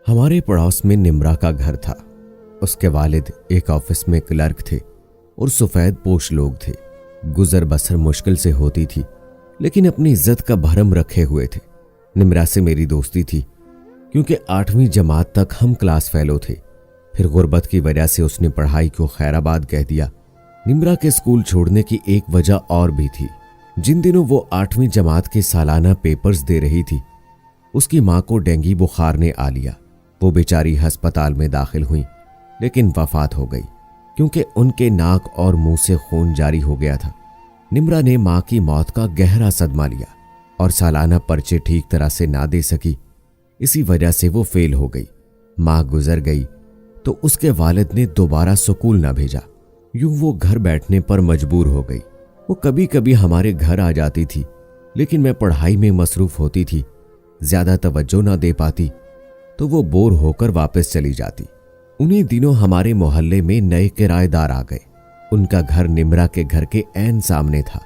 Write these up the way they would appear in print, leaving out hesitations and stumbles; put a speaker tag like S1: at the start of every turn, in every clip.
S1: हमारे पड़ोस में निम्रा का घर था। उसके वालिद एक ऑफिस में क्लर्क थे और सफेद पोश लोग थे। गुजर बसर मुश्किल से होती थी, लेकिन अपनी इज्जत का भरम रखे हुए थे। निम्रा से मेरी दोस्ती थी क्योंकि 8वीं जमात तक हम क्लास फेलो थे। फिर गुर्बत की वजह से उसने पढ़ाई को खैराबाद कह दिया। निम्रा के स्कूल छोड़ने की एक वजह और भी थी। जिन दिनों वो 8वीं जमात के सालाना पेपर्स दे रही थी, उसकी मां को डेंगू बुखार ने आ लिया। वो बेचारी अस्पताल में दाखिल हुई, लेकिन वफात हो गई क्योंकि उनके नाक और मुंह से खून जारी हो गया था। निम्रा ने मां की मौत का गहरा सदमा लिया और सालाना पर्चे ठीक तरह से ना दे सकी। इसी वजह से वो फेल हो गई। मां गुजर गई तो उसके वालिद ने दोबारा स्कूल ना भेजा। यूं वो घर बैठने पर मजबूर हो गई। वो कभी कभी हमारे घर आ जाती थी, लेकिन मैं पढ़ाई में मसरूफ होती थी, ज्यादा तवज्जो ना दे पाती, तो वो बोर होकर वापस चली जाती। उन्हीं दिनों हमारे मोहल्ले में नए किराएदार आ गए। उनका घर निम्रा के घर के ऐन सामने था।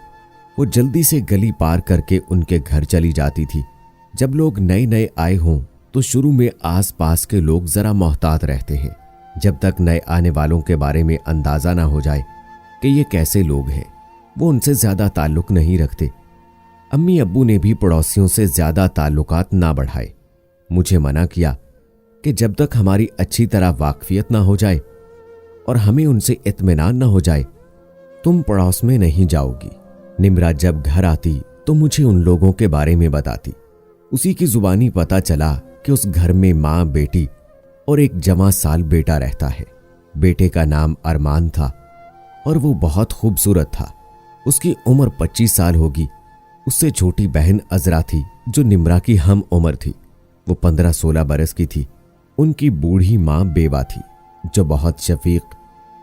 S1: वो जल्दी से गली पार करके उनके घर चली जाती थी। जब लोग नए नए आए हों तो शुरू में आस पास के लोग जरा मोहतात रहते हैं, जब तक नए आने वालों के बारे में अंदाजा ना हो जाए कि ये कैसे लोग हैं। वो उनसे ज्यादा ताल्लुक नहीं रखते। अम्मी अब्बू ने भी पड़ोसियों से ज्यादा ताल्लुकात ना बढ़ाए। मुझे मना किया कि जब तक हमारी अच्छी तरह वाकफियत ना हो जाए और हमें उनसे इत्मीनान ना हो जाए, तुम पड़ोस में नहीं जाओगी। निम्रा जब घर आती तो मुझे उन लोगों के बारे में बताती। उसी की जुबानी पता चला कि उस घर में मां, बेटी और एक जवां साल बेटा रहता है। बेटे का नाम अरमान था और वो बहुत खूबसूरत था। उसकी उम्र 25 साल होगी। उससे छोटी बहन अजरा थी जो निम्रा की हम उम्र थी। वो 15-16 बरस की थी। उनकी बूढ़ी मां बेवा थी जो बहुत शफीक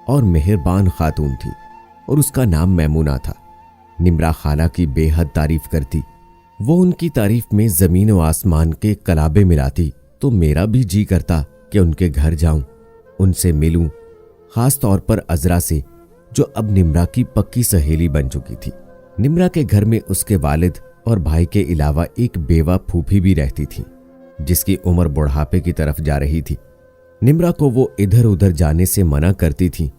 S1: और मेहरबान खातून थी और उसका नाम मैमूना था। निम्रा खाला की बेहद तारीफ करती। वो उनकी तारीफ में जमीन और आसमान के कलाबे मिलाती तो मेरा भी जी करता कि उनके घर जाऊं, उनसे मिलूं, खास तौर पर अजरा से जो अब निम्रा की पक्की सहेली बन चुकी थी। निम्रा के घर में उसके वालिद और भाई के अलावा एक बेवा फूफी भी रहती थी जिसकी उम्र बुढ़ापे की तरफ जा रही थी। निम्रा को वो इधर उधर जाने से मना करती थी,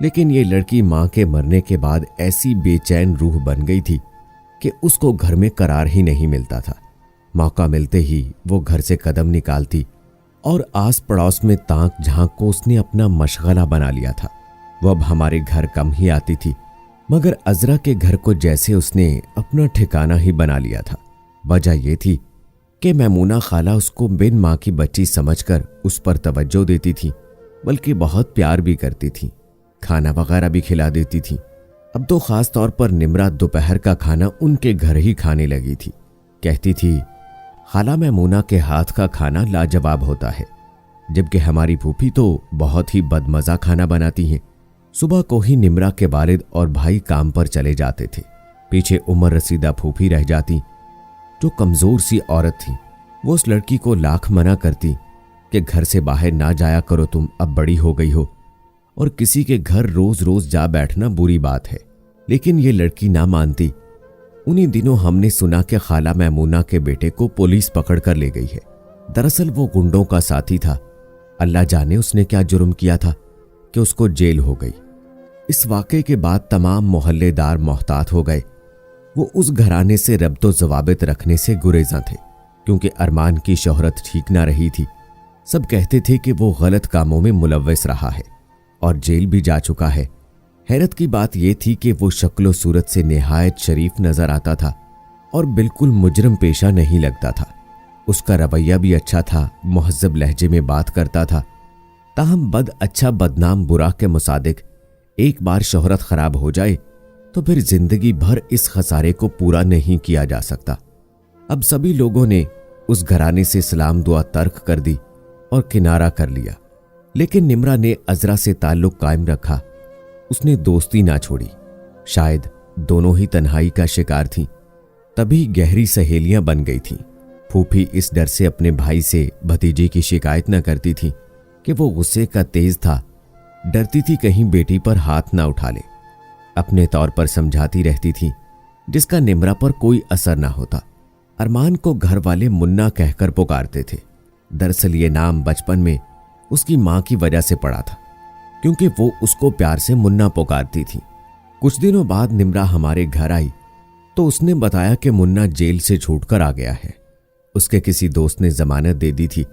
S1: लेकिन ये लड़की मां के मरने के बाद ऐसी बेचैन रूह बन गई थी कि उसको घर में करार ही नहीं मिलता था। मौका मिलते ही वो घर से कदम निकालती और आस पड़ोस में ताक झांक को उसने अपना मशगला बना लिया था। वो अब हमारे घर कम ही आती थी, मगर अजरा के घर को जैसे उसने अपना ठिकाना ही बना लिया था। वजह यह थी कि मैमूना खाला उसको बिन मां की बच्ची समझकर उस पर तवज्जो देती थी, बल्कि बहुत प्यार भी करती थी। खाना वगैरह भी खिला देती थी। अब तो खास तौर पर निम्रा दोपहर का खाना उनके घर ही खाने लगी थी। कहती थी, खाला मैमूना के हाथ का खाना लाजवाब होता है, जबकि हमारी फूफी तो बहुत ही बदमजा खाना बनाती हैं। सुबह को ही निम्रा के वालिद और भाई काम पर चले जाते थे। पीछे उम्र रसीदा फूफी रह जाती जो कमजोर सी औरत थी। वो उस लड़की को लाख मना करती कि घर से बाहर ना जाया करो, तुम अब बड़ी हो गई हो और किसी के घर रोज रोज जा बैठना बुरी बात है, लेकिन ये लड़की ना मानती। उन्हीं दिनों हमने सुना कि खाला मैमूना के बेटे को पुलिस पकड़ कर ले गई है। दरअसल वो गुंडों का साथी था। अल्लाह जाने उसने क्या जुर्म किया था कि उसको जेल हो गई। इस वाक़े के बाद तमाम मोहल्लेदार मोहतात हो गए। वो उस घराने से रब्तो जवाबित रखने से गुरेज़ां थे, क्योंकि अरमान की शोहरत ठीक ना रही थी। सब कहते थे कि वो गलत कामों में मुलव्वस रहा है और जेल भी जा चुका है। हैरत की बात यह थी कि वो शक्लो सूरत से निहायत शरीफ नजर आता था और बिल्कुल मुजरम पेशा नहीं लगता था। उसका रवैया भी अच्छा था, मुहज्जब लहजे में बात करता था। ताहम बद अच्छा बदनाम बुरा के मुसादिक एक बार शोहरत खराब हो जाए तो फिर जिंदगी भर इस खसारे को पूरा नहीं किया जा सकता। अब सभी लोगों ने उस घराने से सलाम दुआ तर्क कर दी और किनारा कर लिया, लेकिन निम्रा ने अजरा से ताल्लुक कायम रखा। उसने दोस्ती ना छोड़ी। शायद दोनों ही तन्हाई का शिकार थीं, तभी गहरी सहेलियां बन गई थीं। फूफी इस डर से अपने भाई से भतीजे की शिकायत न करती थी कि वो गुस्से का तेज था। डरती थी कहीं बेटी पर हाथ ना उठा ले। अपने तौर पर समझाती रहती थी, जिसका निम्रा पर कोई असर ना होता। अरमान को घर वाले मुन्ना कहकर पुकारते थे। दरअसल ये नाम बचपन में उसकी माँ की वजह से पड़ा था, क्योंकि वो उसको प्यार से मुन्ना पुकारती थी। कुछ दिनों बाद निम्रा हमारे घर आई तो उसने बताया कि मुन्ना जेल से छूटकर आ गया है। उसके किसी दोस्त ने जमानत दे दी थी।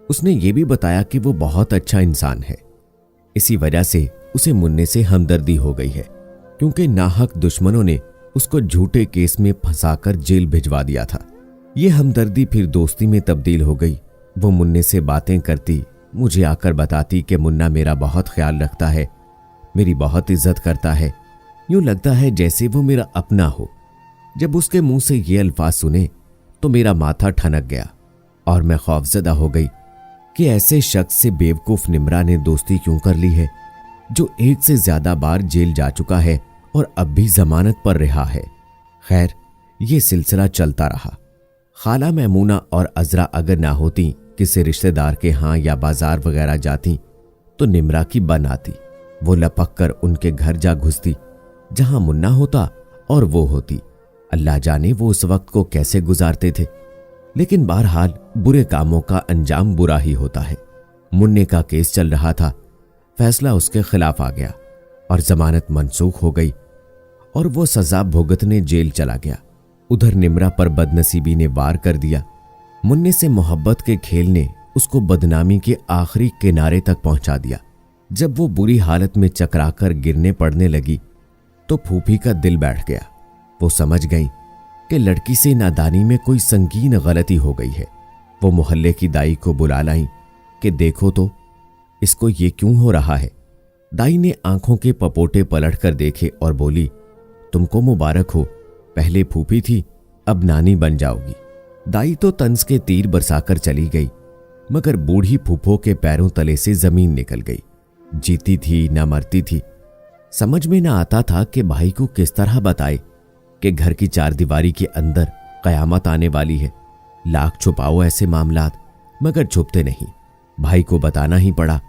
S1: उसने ये भी बताया कि वो बहुत अच्छा इंसान है। इसी वजह से उसे मुन्ने से हमदर्दी हो गई है, क्योंकि नाहक दुश्मनों ने उसको झूठे केस में फंसाकर जेल भिजवा दिया था। ये हमदर्दी फिर दोस्ती में तब्दील हो गई। वो मुन्ने से बातें करती, मुझे आकर बताती कि मुन्ना मेरा बहुत ख्याल रखता है, मेरी बहुत इज्जत करता है, यूं लगता है जैसे वो मेरा अपना हो। जब उसके मुंह से ये अल्फाज सुने तो मेरा माथा ठनक गया और मैं खौफजदा हो गई कि ऐसे शख्स से बेवकूफ निम्रा ने दोस्ती क्यों कर ली है, जो एक से ज्यादा बार जेल जा चुका है और अब भी जमानत पर रहा है। खैर, ये सिलसिला चलता रहा। खाला मैमूना और अजरा अगर ना होती, किसी रिश्तेदार के यहाँ या बाजार वगैरह जाती तो निम्रा की बन आती। वो लपक कर उनके घर जा घुसती जहां मुन्ना होता और वो होती। अल्लाह जाने वो उस वक्त को कैसे गुजारते थे, लेकिन बहरहाल बुरे कामों का अंजाम बुरा ही होता है। मुन्ने का केस चल रहा था, फैसला उसके खिलाफ आ गया और जमानत मनसूख हो गई और वो सजा भुगतने जेल चला गया। उधर निम्रा पर बदनसीबी ने वार कर दिया। मुन्ने से मोहब्बत के खेल ने उसको बदनामी के आखिरी किनारे तक पहुंचा दिया। जब वो बुरी हालत में चकराकर गिरने पड़ने लगी तो फूफी का दिल बैठ गया। वो समझ गई कि लड़की से नादानी में कोई संगीन गलती हो गई है। वो मोहल्ले की दाई को बुला लाई कि देखो तो इसको ये क्यों हो रहा है। दाई ने आंखों के पपोटे पलट कर देखे और बोली, तुमको मुबारक हो, पहले फूफी थी, अब नानी बन जाओगी। दाई तो तंज के तीर बरसाकर चली गई, मगर बूढ़ी फूफो के पैरों तले से जमीन निकल गई। जीती थी न मरती थी। समझ में न आता था कि भाई को किस तरह बताए कि घर की चारदीवारी के अंदर कयामत आने वाली है। लाख छुपाओ ऐसे मामलात, मगर छुपते नहीं। भाई को बताना ही पड़ा।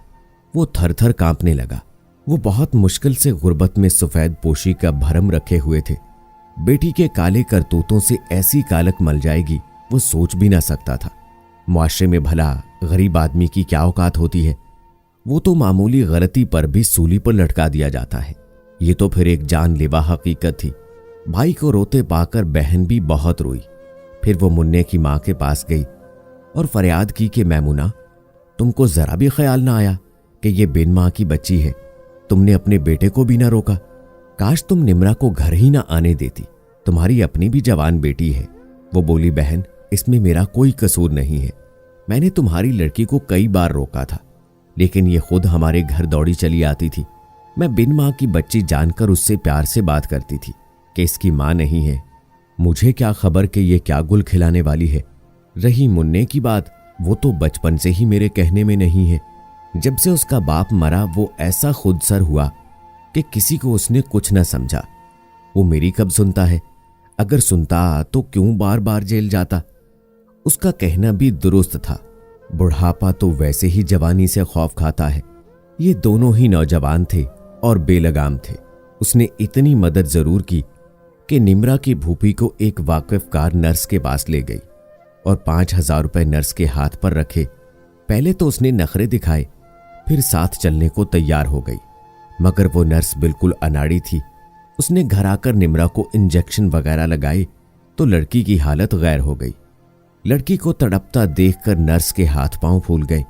S1: वो थर थर कांपने लगा। वो बहुत मुश्किल से गुर्बत में सफेद पोशी का भरम रखे हुए थे। बेटी के काले करतूतों से ऐसी कालक मल जाएगी वो सोच भी ना सकता था। मुआशरे में भला गरीब आदमी की क्या औकात होती है। वो तो मामूली गलती पर भी सूली पर लटका दिया जाता है। ये तो फिर एक जानलेवा हकीकत थी। भाई को रोते पाकर बहन भी बहुत रोई। फिर वो मुन्ने की माँ के पास गई और फरियाद की कि मैमुना, तुमको जरा भी ख्याल ना आया कि ये बिन माँ की बच्ची है। तुमने अपने बेटे को भी ना रोका। काश तुम निम्रा को घर ही ना आने देती। तुम्हारी अपनी भी जवान बेटी है। वो बोली, बहन, इसमें मेरा कोई कसूर नहीं है। मैंने तुम्हारी लड़की को कई बार रोका था, लेकिन ये खुद हमारे घर दौड़ी चली आती थी। मैं बिन माँ की बच्ची जानकर उससे प्यार से बात करती थी कि इसकी माँ नहीं है। मुझे क्या खबर कि ये क्या गुल खिलाने वाली है। रही मुन्ने की बात, वो तो बचपन से ही मेरे कहने में नहीं है। जब से उसका बाप मरा वो ऐसा खुदसर हुआ कि किसी को उसने कुछ न समझा। वो मेरी कब सुनता है? अगर सुनता तो क्यों बार बार जेल जाता? उसका कहना भी दुरुस्त था। बुढ़ापा तो वैसे ही जवानी से खौफ खाता है। ये दोनों ही नौजवान थे और बेलगाम थे। उसने इतनी मदद जरूर की कि निम्रा की भूपी को एक वाकिफकार नर्स के पास ले गई और 5,000 रुपए नर्स के हाथ पर रखे। पहले तो उसने नखरे दिखाए, फिर साथ चलने को तैयार हो गई, मगर वो नर्स बिल्कुल अनाड़ी थी। उसने घर आकर निम्रा को इंजेक्शन वगैरह लगाए तो लड़की की हालत गैर हो गई। लड़की को तड़पता देखकर नर्स के हाथ पांव फूल गए।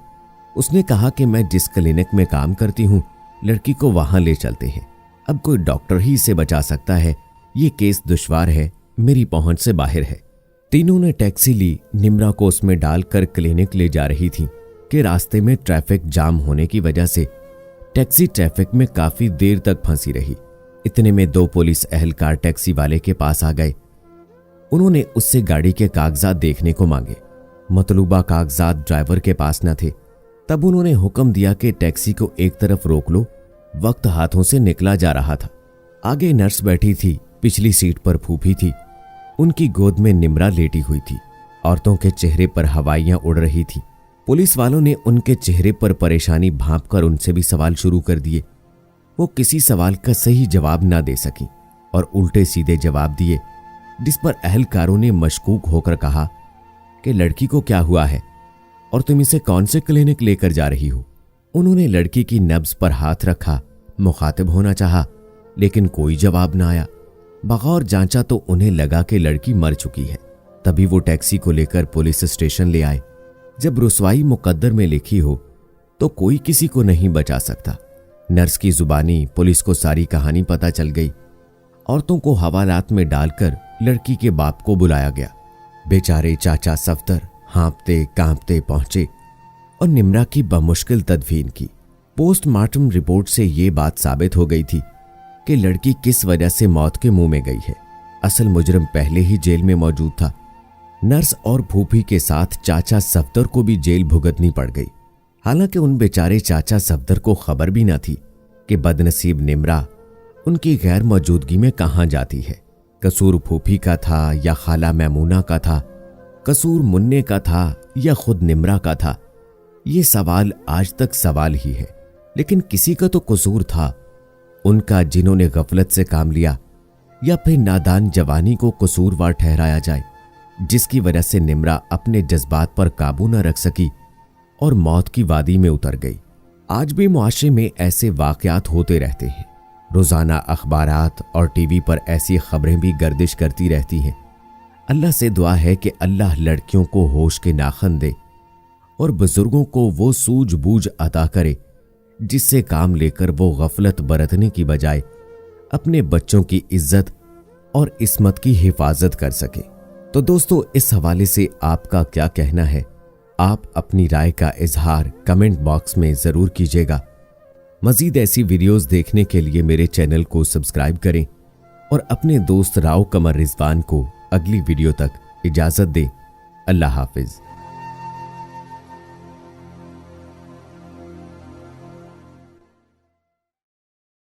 S1: उसने कहा कि मैं जिस क्लिनिक में काम करती हूं, लड़की को वहां ले चलते हैं। अब कोई डॉक्टर ही इसे बचा सकता है। ये केस दुश्वार है, मेरी पहुंच से बाहर है। तीनों ने टैक्सी ली। निम्रा को उसमें डालकर क्लिनिक ले जा रही थी कि रास्ते में ट्रैफिक जाम होने की वजह से टैक्सी ट्रैफिक में काफी देर तक फंसी रही। इतने में 2 पुलिस एहलकार टैक्सी वाले के पास आ गए। उन्होंने उससे गाड़ी के कागजात देखने को मांगे। मतलूबा कागजात ड्राइवर के पास न थे। तब उन्होंने हुक्म दिया कि टैक्सी को एक तरफ रोक लो। वक्त हाथों से निकला जा रहा था। आगे नर्स बैठी थी, पिछली सीट पर फूफी थी। उनकी गोद में निम्रा लेटी हुई थी। औरतों के चेहरे पर हवाइयां उड़ रही थी। पुलिस वालों ने उनके चेहरे पर परेशानी भांपकर उनसे भी सवाल शुरू कर दिए। वो किसी सवाल का सही जवाब ना दे सकी और उल्टे सीधे जवाब दिए, जिस पर अहलकारों ने मशकूक होकर कहा कि लड़की को क्या हुआ है। और तुम इसे कौन से क्लिनिक लेकर जा रही हो? उन्होंने लड़की की नब्ज पर हाथ रखा, मुखातिब होना चाहा, लेकिन कोई जवाब ना आया। बगौर जांचा तो उन्हें लगा कि लड़की मर चुकी है। तभी वो टैक्सी को लेकर पुलिस स्टेशन ले आए। जब रुसवाई मुकद्दर में लिखी हो तो कोई किसी को नहीं बचा सकता। नर्स की जुबानी पुलिस को सारी कहानी पता चल गई। औरतों को हवालात में डालकर लड़की के बाप को बुलाया गया। बेचारे चाचा सफदर हाँपते कांपते पहुंचे और निम्रा की बमुश्किल तदफीन की। पोस्टमार्टम रिपोर्ट से ये बात साबित हो गई थी कि लड़की किस वजह से मौत के मुंह में गई है। असल मुजरिम पहले ही जेल में मौजूद था। नर्स और फूफी के साथ चाचा सफदर को भी जेल भुगतनी पड़ गई। हालांकि उन बेचारे चाचा सफदर को खबर भी न थी कि बदनसीब निम्रा उनकी गैर मौजूदगी में कहां जाती है। कसूर फूफी का था या खाला मैमूना का था? कसूर मुन्ने का था या खुद निम्रा का था? ये सवाल आज तक सवाल ही है। लेकिन किसी का तो कसूर था, उनका जिन्होंने गफलत से काम लिया, या फिर नादान जवानी को कसूरवार ठहराया जाए, जिसकी वजह से निम्रा अपने जज्बात पर काबू न रख सकी और मौत की वादी में उतर गई। आज भी मुआशरे में ऐसे वाकयात होते रहते हैं। रोजाना अखबारात और टीवी पर ऐसी खबरें भी गर्दिश करती रहती हैं। अल्लाह से दुआ है कि अल्लाह लड़कियों को होश के नाखन दे और बुजुर्गों को वो सूझबूझ अता करे जिससे काम लेकर वो गफलत बरतने की बजाय अपने बच्चों की इज्जत और इस्मत की हिफाजत कर सके। तो दोस्तों, इस हवाले से आपका क्या कहना है? आप अपनी राय का इजहार कमेंट बॉक्स में जरूर कीजिएगा। मजीद ऐसी वीडियोस देखने के लिए मेरे चैनल को सब्सक्राइब करें और अपने दोस्त राव कमर रिजवान को अगली वीडियो तक इजाजत दें। अल्लाह हाफिज।